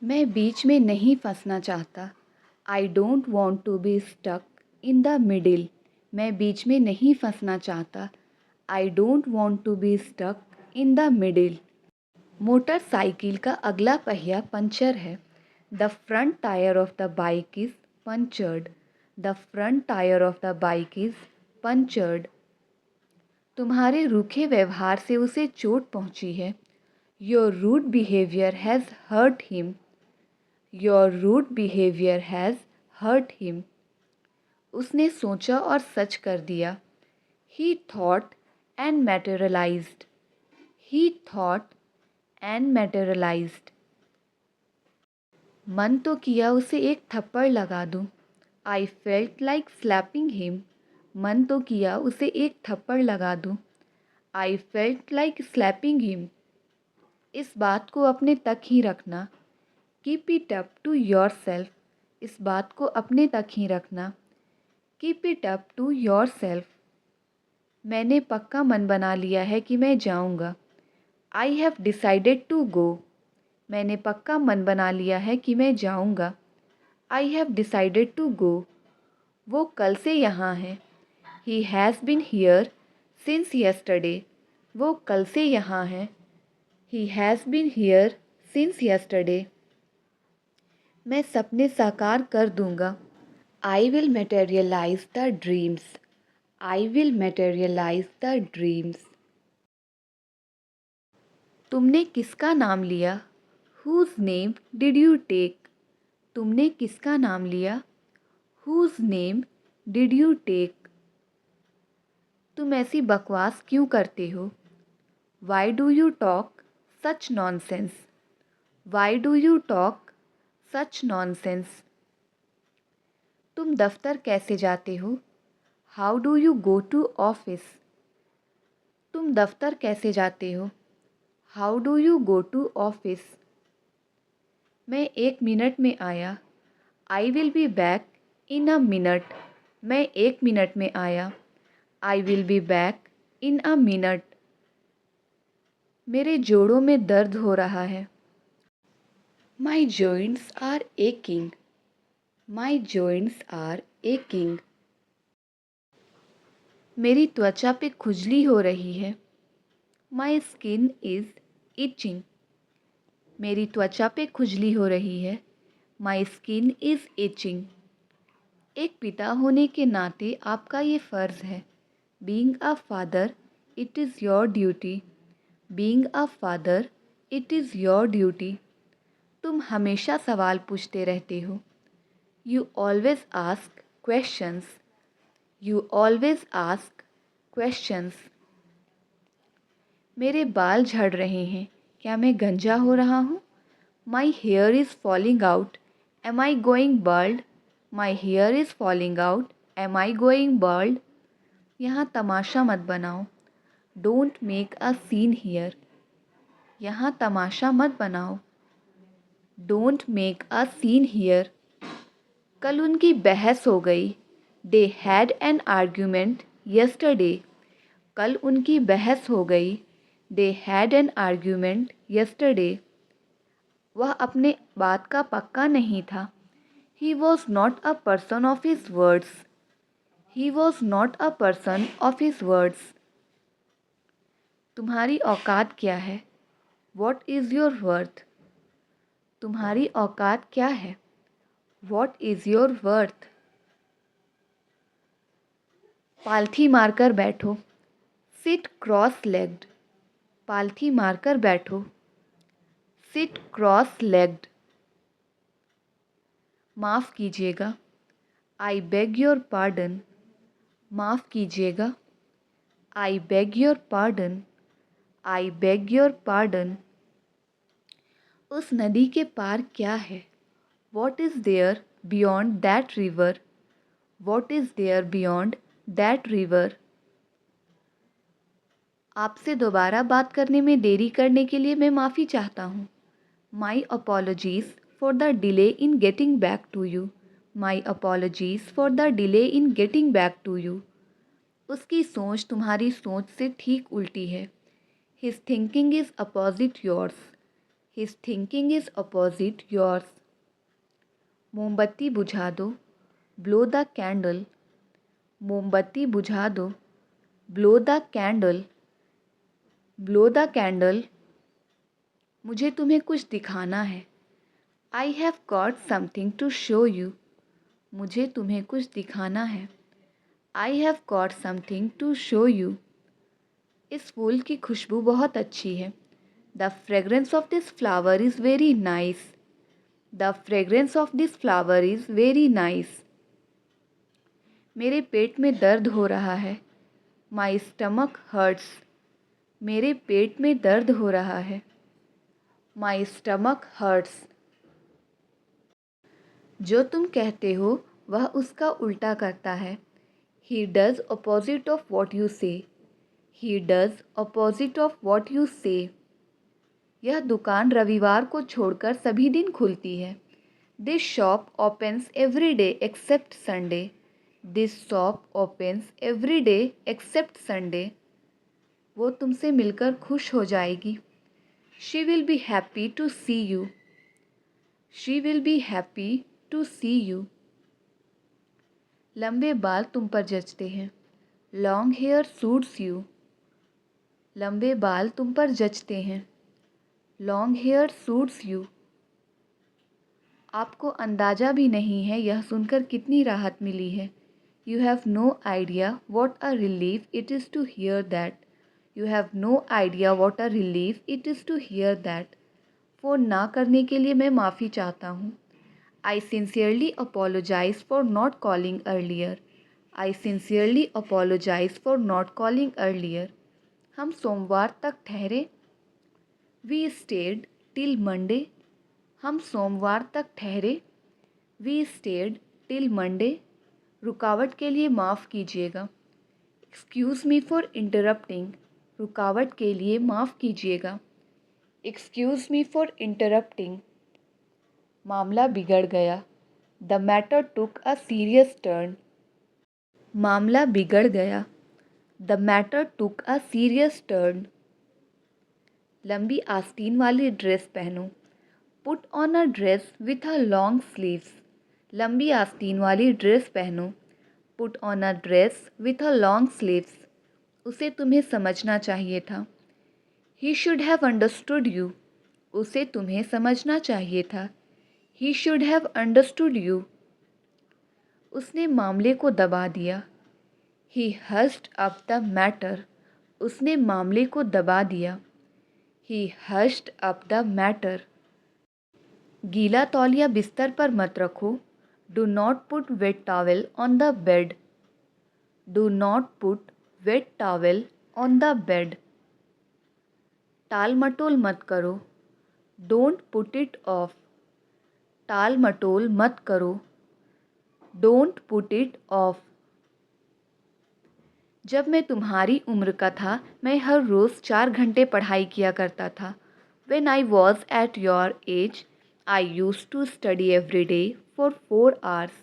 मैं बीच में नहीं फंसना चाहता। I don't want to be stuck in the middle. मैं बीच में नहीं फंसना चाहता। I don't want to be stuck in the middle. Motorcycle का अगला पहिया पंचर है। The front tyre of the bike is punctured. The front tyre of the bike is punctured. तुम्हारे रूखे व्यवहार से उसे चोट पहुंची है। Your rude behaviour has hurt him. Your rude behaviour has hurt him. उसने सोचा और सच कर दिया। He thought and materialized. He thought and materialized. मन तो किया उसे एक थप्पड़ लगा दूं। I felt like slapping him. मन तो किया उसे एक थप्पड़ लगा दूं। I felt like slapping him. इस बात को अपने तक ही रखना। Keep it up to your self. इस बात को अपने तक ही रखना। Keep it up to your self. मैंने पक्का मन बना लिया है कि मैं जाऊंगा। I have decided to go. मैंने पक्का मन बना लिया है कि मैं जाऊंगा। I have decided to go. वो कल से यहाँ है। He has been here since yesterday. वो कल से यहाँ है। He has been here since yesterday. मैं सपने साकार कर दूंगा। I will materialise the dreams. I will materialise the dreams. तुमने किसका नाम लिया? Whose name did you take? तुमने किसका नाम लिया? Whose name did you take? तुम ऐसी बकवास क्यों करते हो? Why do you talk such nonsense? Why do you talk such nonsense? तुम दफ्तर कैसे जाते हो? How do you go to office? तुम दफ्तर कैसे जाते हो? How do you go to office? मैं 1 मिनट में आया। I will be back in a minute. मैं 1 मिनट में आया। I will be back in a minute. मेरे जोड़ों में दर्द हो रहा है। My joints are aching. My joints are aching. मेरी त्वचा पे खुजली हो रही है। My skin is itching. मेरी त्वचा पे खुजली हो रही है। My skin is itching. एक पिता होने के नाते आपका ये फ़र्ज़ है। Being a father it is your duty. Being a father it is your duty. तुम हमेशा सवाल पूछते रहते हो। You always ask questions. You always ask questions. मेरे बाल झड़ रहे हैं। क्या मैं गंजा हो रहा हूँ? My hair is falling out. Am I going bald? My hair is falling out. Am I going bald? यहाँ तमाशा मत बनाओ। Don't make a scene here. यहाँ तमाशा मत बनाओ। Don't make a scene here. कल उनकी बहस हो गई। They had an argument yesterday. कल उनकी बहस हो गई। They had an argument yesterday. वह अपने बात का पक्का नहीं था। He was not a person of his words. He was not a person of his words. तुम्हारी औकात क्या है? What is your worth? तुम्हारी औकात क्या है? What is your worth? पालथी मारकर बैठो। Sit cross legged. पालथी मारकर बैठो। Sit cross legged. माफ़ कीजिएगा। I beg your pardon. माफ़ कीजिएगा। I beg your pardon. I beg your pardon. उस नदी के पार क्या है? What is there beyond that river? What is there beyond that river? आपसे दोबारा बात करने में देरी करने के लिए मैं माफ़ी चाहता हूँ। My apologies for the delay in getting back to you. My apologies for the delay in getting back to you. उसकी सोच तुम्हारी सोच से ठीक उल्टी है। His thinking is opposite yours. His thinking is opposite yours. मोमबत्ती बुझा दो, blow the candle. मोमबत्ती बुझा दो, blow the candle. blow the candle. मुझे तुम्हें कुछ दिखाना है. I have got something to show you. मुझे तुम्हें कुछ दिखाना है. I have got something to show you. इस फूल की खुशबू बहुत अच्छी है. The fragrance of this flower is very nice. The fragrance of this flower is very nice. मेरे पेट में दर्द हो रहा है. My stomach hurts. मेरे पेट में दर्द हो रहा है. My stomach hurts. जो तुम कहते हो वह उसका उल्टा करता है. He does opposite of what you say. He does opposite of what you say. यह दुकान रविवार को छोड़कर सभी दिन खुलती है. This shop opens every day except Sunday. This shop opens every day except Sunday. वो तुमसे मिलकर खुश हो जाएगी. She will be happy to see you. She will be happy to see you. लंबे बाल तुम पर जचते हैं. Long hair suits you. लंबे बाल तुम पर जचते हैं. Long hair suits you. आपको अंदाज़ा भी नहीं है यह सुनकर कितनी राहत मिली है. You have no idea what a relief it is to hear that. You have no idea what a relief it is to hear that. Phone ना करने के लिए मैं माफ़ी चाहता हूँ. I sincerely apologize for not calling earlier. I sincerely apologize for not calling earlier. हम सोमवार तक ठहरे. We stayed till Monday. हम सोमवार तक ठहरे. We stayed till Monday. रुकावट के लिए माफ़ कीजिएगा. Excuse me for interrupting. रुकावट के लिए माफ़ कीजिएगा. Excuse me for interrupting. मामला बिगड़ गया. The matter took a serious turn. मामला बिगड़ गया. The matter took a serious turn. लंबी आस्तीन वाली ड्रेस पहनो. Put on a dress with a long sleeves. लंबी आस्तीन वाली ड्रेस पहनो. Put on a dress with a long sleeves. उसे तुम्हें समझना चाहिए था. He should have understood you. उसे तुम्हें समझना चाहिए था. He should have understood you. उसने मामले को दबा दिया. He hushed up the matter. उसने मामले को दबा दिया. He hushed up the matter. गीला तौलिया बिस्तर पर मत रखो. Do not put wet towel on the bed. Do not put wet towel on the bed. टाल मटोल मत करो. Don't put it off. टाल मटोल मत करो. Don't put it off. जब मैं तुम्हारी उम्र का था मैं हर रोज़ 4 घंटे पढ़ाई किया करता था. When I was at your age, I used to study every day for 4 hours.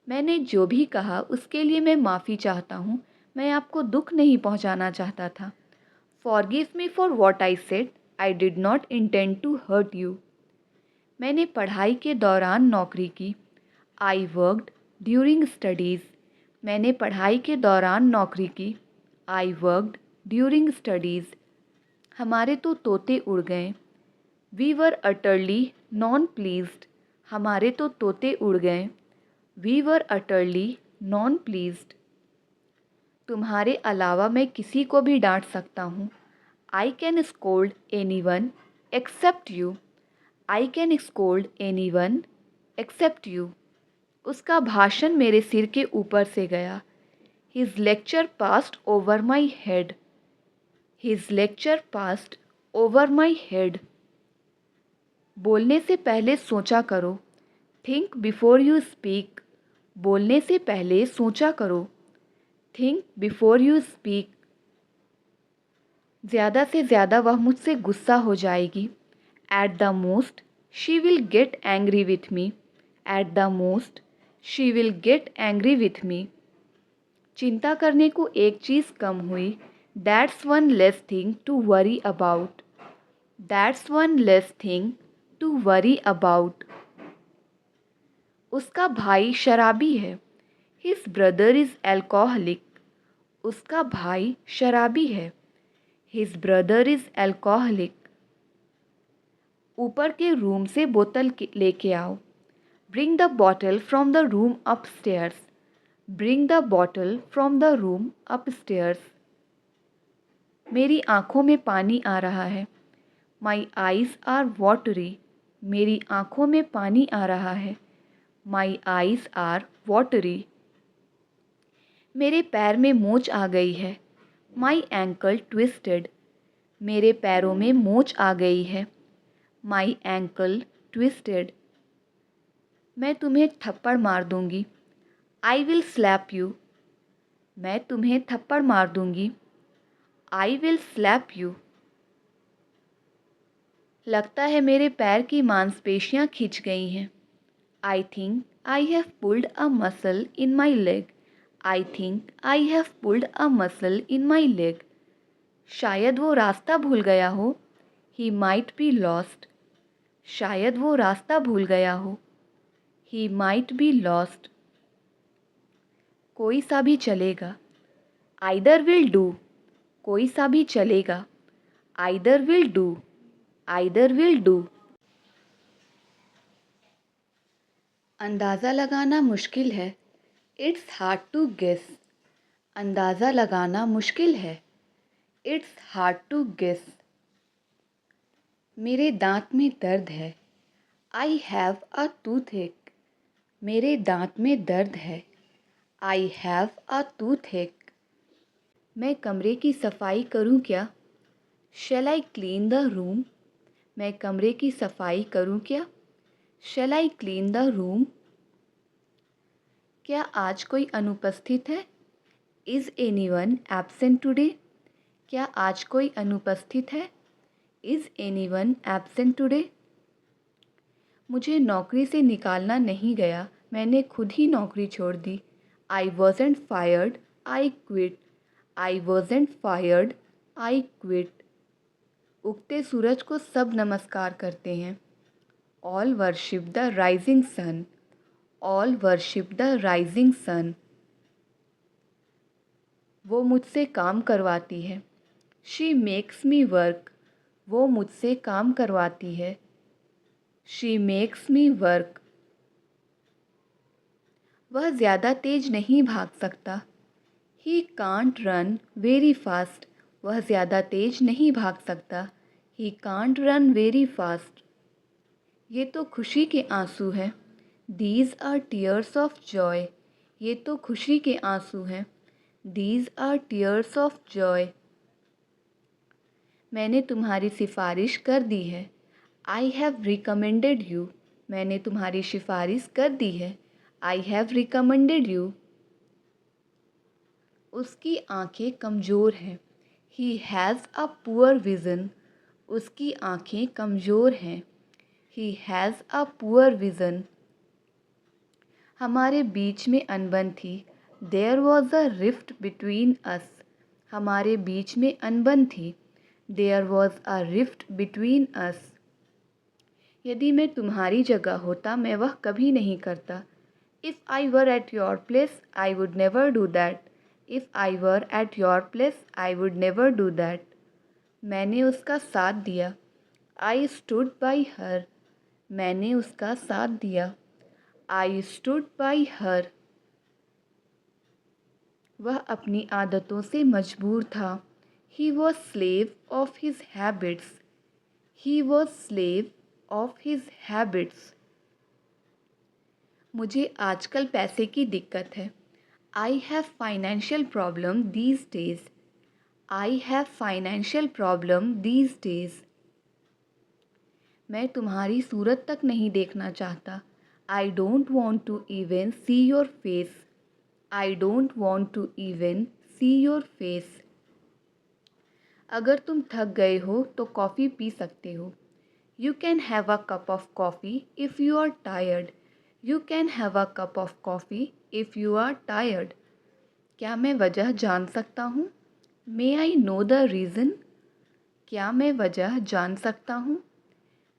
मैंने जो भी कहा उसके लिए मैं माफ़ी चाहता हूँ. मैं आपको दुख नहीं पहुँचाना चाहता था. Forgive me for what I said. I did not intend to hurt you. मैंने पढ़ाई के दौरान नौकरी की. I worked during studies. मैंने पढ़ाई के दौरान नौकरी की. I worked during studies. हमारे तो तोते उड़ गए. We were utterly non-pleased. हमारे तो तोते उड़ गए. We were utterly non-pleased. तुम्हारे अलावा मैं किसी को भी डांट सकता हूँ. I can scold anyone except you. I can scold anyone except you. उसका भाषण मेरे सिर के ऊपर से गया. His lecture passed over my head. His lecture passed over my head. बोलने से पहले सोचा करो. Think before you speak. बोलने से पहले सोचा करो. Think before you speak. ज़्यादा से ज़्यादा वह मुझसे गुस्सा हो जाएगी. At the most, she will get angry with me. At the most, she will get angry with me. चिंता करने को एक चीज़ कम हुई. That's one less thing to worry about. That's one less thing to worry about. उसका भाई शराबी है। His brother is alcoholic. उसका भाई शराबी है। His brother is alcoholic. ऊपर के रूम से बोतल लेके आओ। Bring the bottle from the room upstairs. Bring the bottle from the room upstairs. मेरी आँखों में पानी आ रहा है। My eyes are watery. मेरी आँखों में पानी आ रहा है। My eyes are watery. मेरे पैर में मोच आ गई है। माई एंकल ट्विस्टेड। मेरे पैरों में मोच आ गई है। माई एंकल ट्विस्टेड। मैं तुम्हें थप्पड़ मार दूंगी। I will slap you. मैं तुम्हें थप्पड़ मार दूंगी। I will slap you. लगता है मेरे पैर की मांसपेशियां खिंच गई हैं। I think I have pulled a muscle in my leg. I think I have pulled a muscle in my leg. शायद वो रास्ता भूल गया हो। He might be lost. शायद वो रास्ता भूल गया हो। He might be lost. कोई सा भी चलेगा। Either will do. कोई सा भी चलेगा। Either will do. Either will do. अंदाज़ा लगाना मुश्किल है। It's hard to guess. अंदाज़ा लगाना मुश्किल है। It's hard to guess. मेरे दांत में दर्द है। I have a toothache. मेरे दांत में दर्द है। I have a toothache. मैं कमरे की सफाई करूं क्या? शैल आई क्लीन द रूम? मैं कमरे की सफाई करूं क्या? शैल आई क्लीन द रूम? क्या आज कोई अनुपस्थित है? Is anyone absent today? क्या आज कोई अनुपस्थित है? Is anyone absent today? मुझे नौकरी से निकालना नहीं गया, मैंने खुद ही नौकरी छोड़ दी। I wasn't fired, I quit. I wasn't fired, I quit. उगते सूरज को सब नमस्कार करते हैं। All worship the rising sun. All worship the rising sun. वो मुझसे काम करवाती है। She makes me work. वो मुझसे काम करवाती है। She makes me work. वह ज़्यादा तेज नहीं भाग सकता। He can't run very fast. वह ज़्यादा तेज नहीं भाग सकता। He can't run very fast. ये तो खुशी के आंसू हैं। These are tears of joy. ये तो खुशी के आंसू हैं। These are tears of joy. मैंने तुम्हारी सिफारिश कर दी है। I have recommended you. मैंने तुम्हारी सिफारिश कर दी है। I have recommended you. उसकी आंखें कमज़ोर हैं। He has a poor vision. उसकी आंखें कमज़ोर हैं। He has a poor vision. हमारे बीच में अनबन थी। There was a rift between us. हमारे बीच में अनबन थी। There was a rift between us. यदि मैं तुम्हारी जगह होता मैं वह कभी नहीं करता। If I were at your place I would never do that. If I were at your place I would never do that. मैंने उसका साथ दिया। I stood by her. मैंने उसका साथ दिया। I stood by her. वह अपनी आदतों से मजबूर था। He was slave of his habits. He was slave of his habits. मुझे आजकल पैसे की दिक्कत है। I have financial problem these days. I have financial problem these days. मैं तुम्हारी सूरत तक नहीं देखना चाहता। I don't want to even see your face. I don't want to even see your face. अगर तुम थक गए हो तो कॉफ़ी पी सकते हो। You can have a cup of coffee if you are tired. You can have a cup of coffee if you are tired. क्या मैं वजह जान सकता हूँ? May I know the reason? क्या मैं वजह जान सकता हूँ?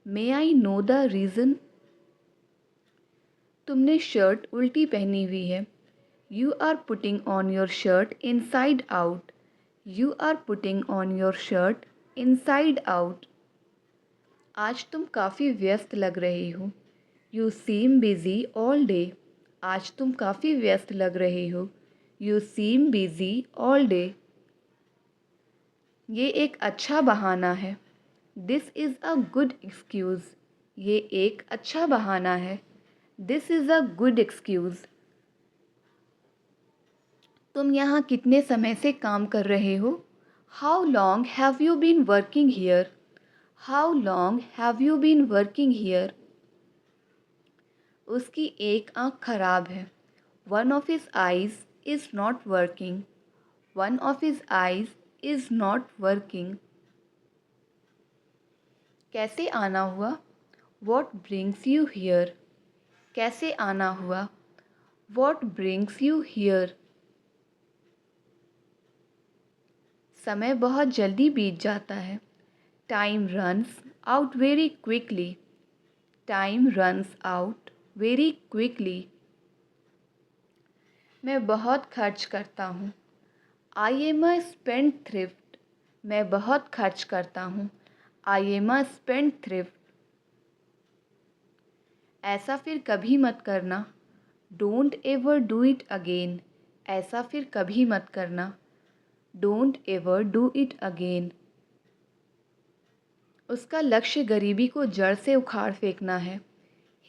May I know the reason? तुमने शर्ट उल्टी पहनी हुई है। You are putting on your shirt inside out. You are putting on your shirt inside out. आज तुम काफ़ी व्यस्त लग रही हो। You seem busy all day. आज तुम काफ़ी व्यस्त लग रही हो। You seem busy all day. ये एक अच्छा बहाना है। This is a good excuse. ये एक अच्छा बहाना है। This is a good excuse. तुम यहाँ कितने समय से काम कर रहे हो? How long have you been working here? How long have you been working here? उसकी एक आँख खराब है। One of his eyes is not working. One of his eyes is not working. कैसे आना हुआ? What brings you here? कैसे आना हुआ? What brings you here? समय बहुत जल्दी बीत जाता है। Time runs out very quickly. Time runs out very quickly. मैं बहुत खर्च करता हूँ। I am a spend thrift. मैं बहुत खर्च करता हूँ। I am a spend thrift. ऐसा फिर कभी मत करना। Don't ever do it again. ऐसा फिर कभी मत करना। Don't ever do it again. उसका लक्ष्य गरीबी को जड़ से उखाड़ फेंकना है।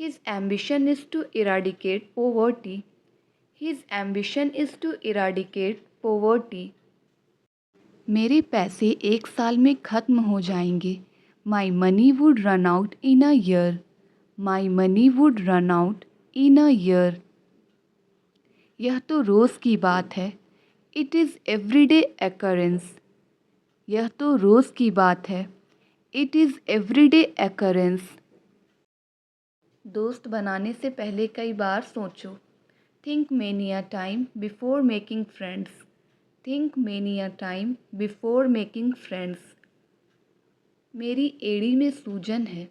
His ambition is to eradicate poverty. His ambition is to eradicate poverty. मेरे पैसे एक साल में ख़त्म हो जाएंगे। My money would run out in a year. My money would run out in a year. यह तो रोज़ की बात है। It is everyday occurrence. यह तो रोज़ की बात है। It is everyday occurrence. दोस्त बनाने से पहले कई बार सोचो। Think many a time before making friends. Think many a time before making friends. मेरी एड़ी में सूजन है।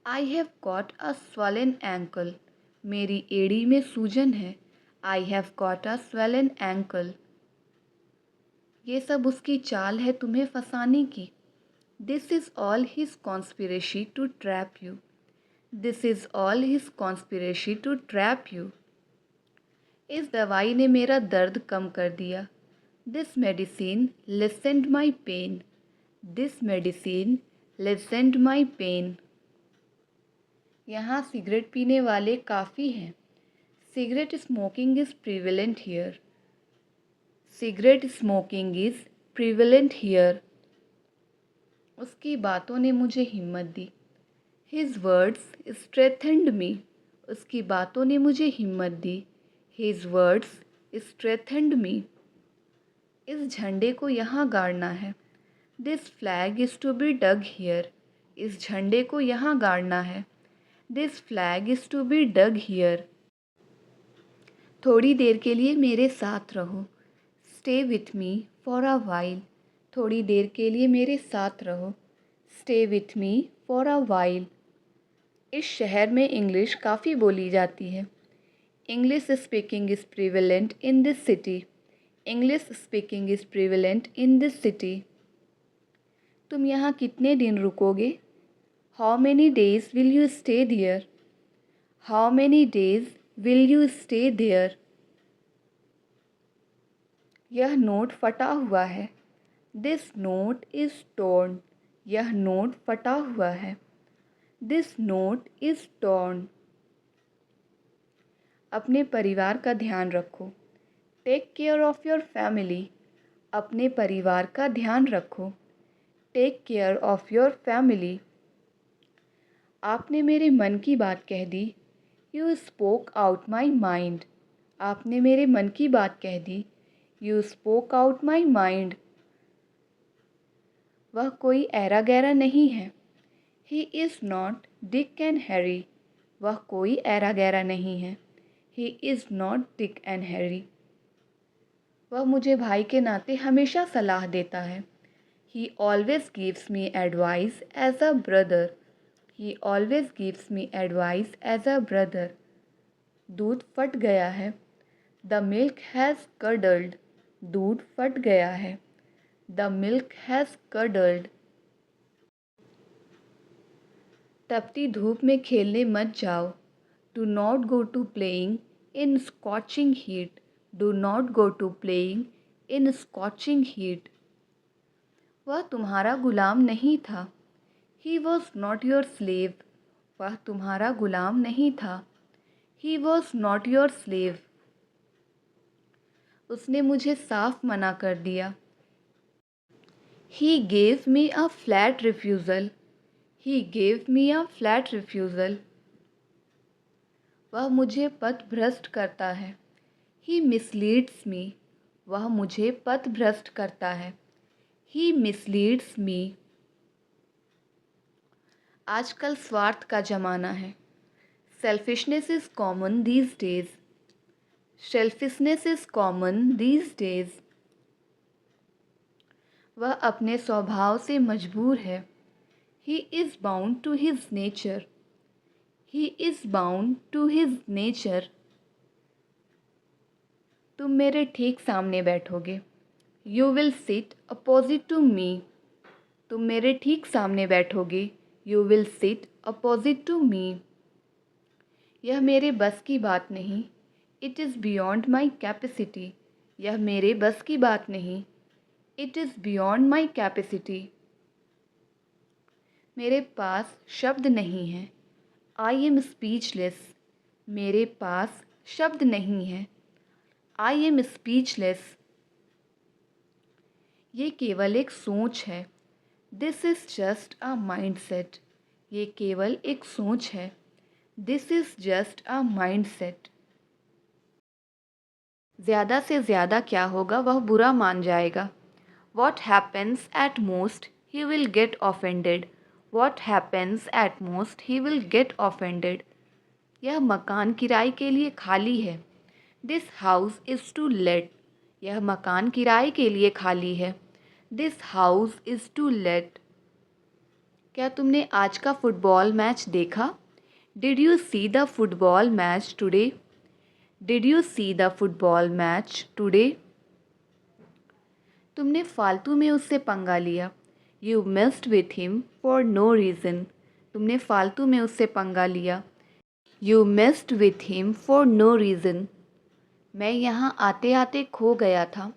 I have got a swollen ankle. मेरी एड़ी में सूजन है। I have got a swollen ankle. ये सब उसकी चाल है तुम्हें फंसाने की। This is all his conspiracy to trap you. This is all his conspiracy to trap you. इस दवाई ने मेरा दर्द कम कर दिया। This medicine lessened my pain. This medicine lessened my pain. यहाँ सिगरेट पीने वाले काफ़ी हैं। Cigarette smoking is prevalent here. Cigarette smoking is prevalent here. उसकी बातों ने मुझे हिम्मत दी। हिज वर्ड्स स्ट्रेथेंड मी। उसकी बातों ने मुझे हिम्मत दी। His words strengthened me. इस झंडे को यहाँ गाड़ना है। This flag is to be dug here. इस झंडे को यहाँ गाड़ना है। This flag is to be dug here. थोड़ी देर के लिए मेरे साथ रहो। Stay with me for a while. थोड़ी देर के लिए मेरे साथ रहो। Stay with me for a while. इस शहर में इंग्लिश काफ़ी बोली जाती है। English speaking is prevalent in this city. English speaking is prevalent in this city. तुम यहाँ कितने दिन रुकोगे? How many days will you stay there? How many days will you stay there? यह नोट फटा हुआ है। This note is torn. यह note फटा हुआ है। This note is torn. अपने परिवार का ध्यान रखो। Take care of your family. अपने परिवार का ध्यान रखो। Take care of your family. आपने मेरे मन की बात कह दी। You spoke out my mind. आपने मेरे मन की बात कह दी। You spoke out my mind. वह कोई ऐरा गैरा नहीं है। He is not Dick and Harry. वह कोई ऐरा गैरा नहीं है। He is not Dick and Harry. वह मुझे भाई के नाते हमेशा सलाह देता है। He always gives me advice as a brother. He always gives me advice as a brother. दूध फट गया है. The milk has curdled. दूध फट गया है. The milk has curdled. तपती धूप में खेलने मत जाओ. Do not go to playing in scorching heat. Do not go to playing in scorching heat. वह तुम्हारा गुलाम नहीं था. He was not your slave. वह तुम्हारा गुलाम नहीं था. He was not your slave. उसने मुझे साफ मना कर दिया. He gave me a flat refusal. He gave me a flat refusal. वह मुझे पथभ्रष्ट करता है. He misleads me. वह मुझे पथभ्रष्ट करता है. He misleads me. आजकल स्वार्थ का ज़माना है. Selfishness is common these days. Selfishness is common these days. वह अपने स्वभाव से मजबूर है. He is bound to his nature. He is bound to his nature. तुम मेरे ठीक सामने बैठोगे. You will sit opposite to me. तुम मेरे ठीक सामने बैठोगे. You will sit opposite to me. यह मेरे बस की बात नहीं. It is beyond my capacity. यह मेरे बस की बात नहीं. It is beyond my capacity. मेरे पास शब्द नहीं है. I am speechless. मेरे पास शब्द नहीं है. I am speechless. ये केवल एक सोच है. This is just a mindset. ये केवल एक सोच है. This is just a mindset. ज़्यादा से ज़्यादा क्या होगा वह बुरा मान जाएगा. What happens at most he will get offended. What happens at most he will get offended. यह मकान किराए के लिए खाली है. This house is to let. यह मकान किराए के लिए खाली है. This house is to let. क्या तुमने आज का फुटबॉल मैच देखा? Did you see the football match today? Did you see the football match today? तुमने फालतू में उससे पंगा लिया. You messed with him for no reason. तुमने फालतू में उससे पंगा लिया. You messed with him for no reason. मैं यहाँ आते आते खो गया था.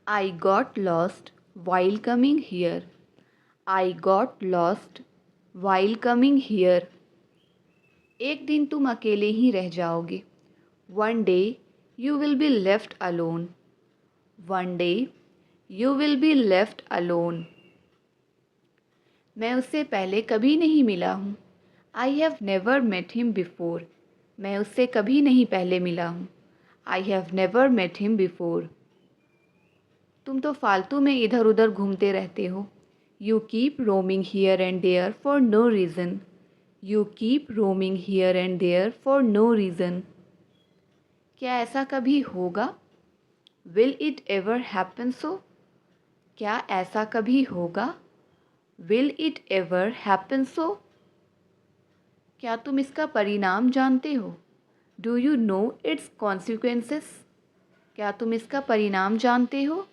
I got lost while coming here. I got lost while coming here. एक दिन तुम अकेले ही रह जाओगे. One day you will be left alone. One day you will be left alone. मैं उससे पहले कभी नहीं मिला हूँ. I have never met him before. मैं उससे कभी नहीं पहले मिला हूँ. I have never met him before. तुम तो फालतू में इधर उधर घूमते रहते हो. You keep roaming here and there for no reason. You keep roaming here and there for no reason. क्या ऐसा कभी होगा? Will it ever happen so? क्या ऐसा कभी होगा? Will it ever happen so? क्या तुम इसका परिणाम जानते हो? Do you know its consequences? क्या तुम इसका परिणाम जानते हो?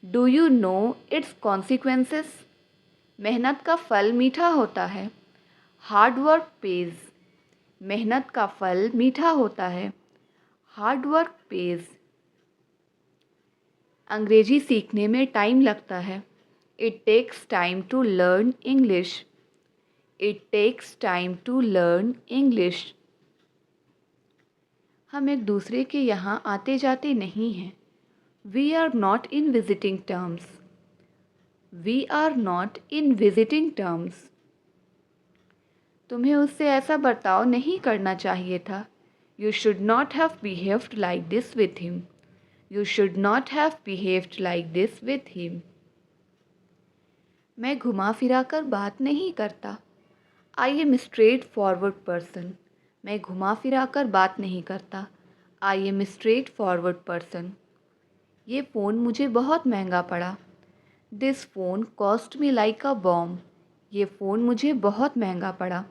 Do you know its consequences? मेहनत का फल मीठा होता है. Hard work pays. मेहनत का फल मीठा होता है. Hard work pays. अंग्रेजी सीखने में टाइम लगता है. It takes time to learn English. It takes time to learn English. हम एक दूसरे के यहाँ आते जाते नहीं हैं. We are not in visiting terms. We are not in visiting terms. तुम्हें उससे ऐसा बर्ताव नहीं करना चाहिए था. You should not have behaved like this with him. You should not have behaved like this with him. मैं घुमा फिरा कर बात नहीं करता. I am a straightforward person. मैं घुमा फिरा कर बात नहीं करता. I am a straightforward person. ये फ़ोन मुझे बहुत महंगा पड़ा. This phone cost me like a bomb. ये फ़ोन मुझे बहुत महंगा पड़ा।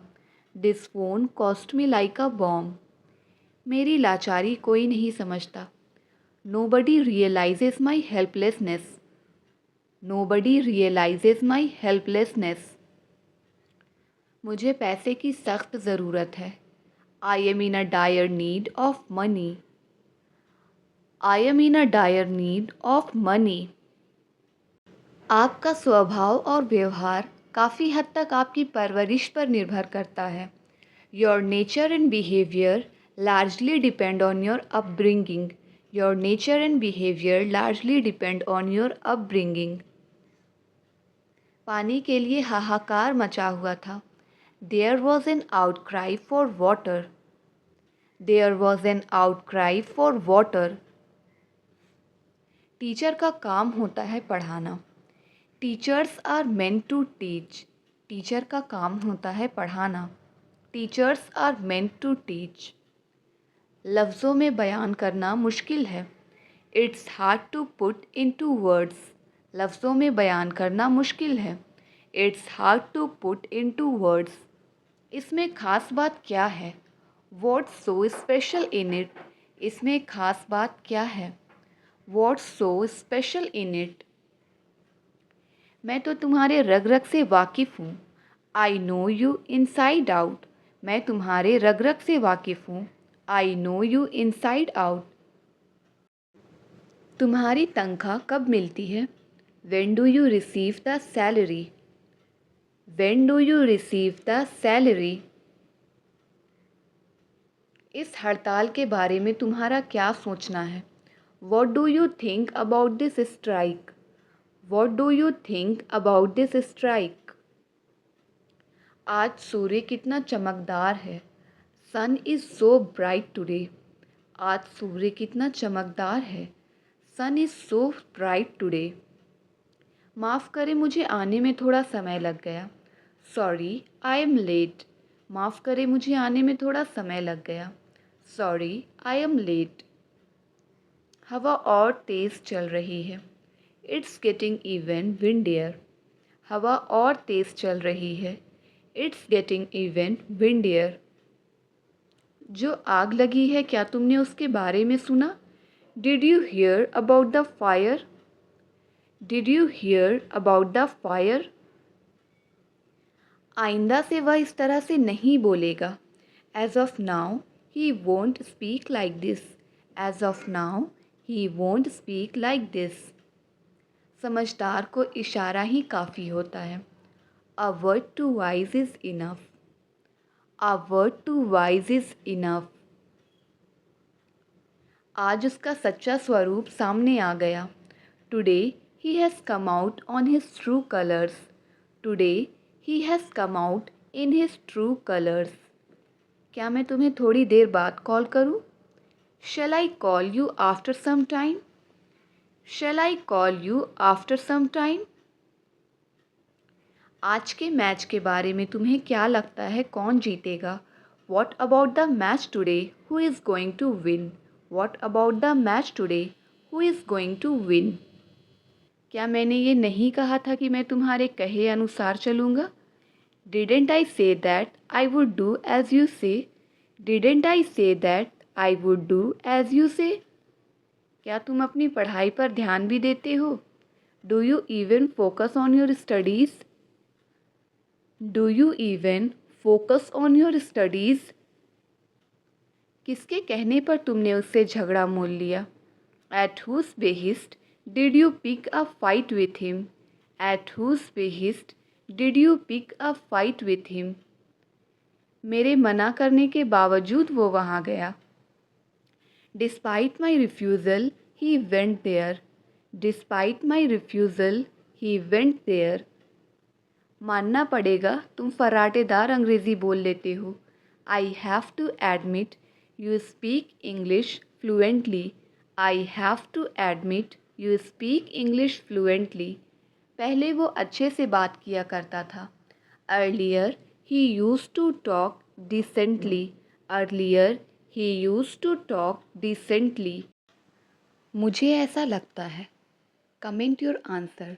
This phone cost me like a bomb. मेरी लाचारी कोई नहीं समझता। नोबडी रियलाइजेज माई हेल्पलेसनेस। नोबडी रियलाइजेज माई हेल्पलेसनेस। मुझे पैसे की सख्त ज़रूरत है। I am in a dire need of money. I am in a dire need of money. आपका स्वभाव और व्यवहार काफ़ी हद तक आपकी परवरिश पर निर्भर करता है। Your nature and behaviour largely depend on your upbringing. Your nature and behaviour largely depend on your upbringing. पानी के लिए हाहाकार मचा हुआ था। There was an outcry for water. There was an outcry for water. Teacher का काम होता है पढ़ाना। Teachers are meant to teach. Teacher का काम होता है पढ़ाना। Teachers are meant to teach. लफ्ज़ों में बयान करना मुश्किल है। It's hard to put into words. लफ्ज़ों में बयान करना मुश्किल है। It's hard to put into words. इसमें ख़ास बात क्या है? What's so special in it? इसमें ख़ास बात क्या है? What's so special in it? मैं तो तुम्हारे रग रग से वाकिफ़ हूँ। I know you inside out. मैं तुम्हारे रग रग से वाकिफ़ हूँ। I know you inside out. तुम्हारी तनख्वाह कब मिलती है? When do you receive the salary? When do you receive the salary? इस हड़ताल के बारे में तुम्हारा क्या सोचना है? What do you think about this strike? What do you think about this strike? आज सूर्य कितना चमकदार है। Sun is so bright today. आज सूर्य कितना चमकदार है। Sun is so bright today. माफ़ करें, मुझे आने में थोड़ा समय लग गया। Sorry I am late. माफ़ करें, मुझे आने में थोड़ा समय लग गया। Sorry I am late. हवा और तेज़ चल रही है। It's getting even windier. हवा और तेज़ चल रही है। It's getting even windier. जो आग लगी है, क्या तुमने उसके बारे में सुना? Did you hear about the fire? Did you hear about the fire? आइंदा से वह इस तरह से नहीं बोलेगा। As of now he won't speak like this. As of now he won't speak like this. समझदार को इशारा ही काफ़ी होता है। A word to wise is enough. A word to wise is enough. आज उसका सच्चा स्वरूप सामने आ गया। Today he has come out on his true colours. Today he has come out in his true colours. क्या मैं तुम्हें थोड़ी देर बाद कॉल करूं? Shall I call you after some time? Shall I call you after some time? आज के match के बारे में तुम्हें क्या लगता है, कौन जीतेगा? What about the match today? Who is going to win? What about the match today? Who is going to win? क्या मैंने ये नहीं कहा था कि मैं तुम्हारे कहे अनुसार चलूँगा? Didn't I say that I would do as you say? Didn't I say that I would do as you say? क्या तुम अपनी पढ़ाई पर ध्यान भी देते हो? Do you even focus on your studies? Do you even focus on your studies? किसके कहने पर तुमने उससे झगड़ा मोल लिया? At whose behest did you pick a fight with him? At whose behest did you pick a fight with him? मेरे मना करने के बावजूद वो वहाँ गया। Despite my refusal, he went there. Despite my refusal, he went there. मानना पड़ेगा, तुम फराटेदार अंग्रेज़ी बोल लेते हो। I have to admit you speak English fluently. I have to admit you speak English fluently. पहले वो अच्छे से बात किया करता था। Earlier, he used to talk decently. Earlier, he used to talk decently. मुझे ऐसा लगता है। Comment your answer.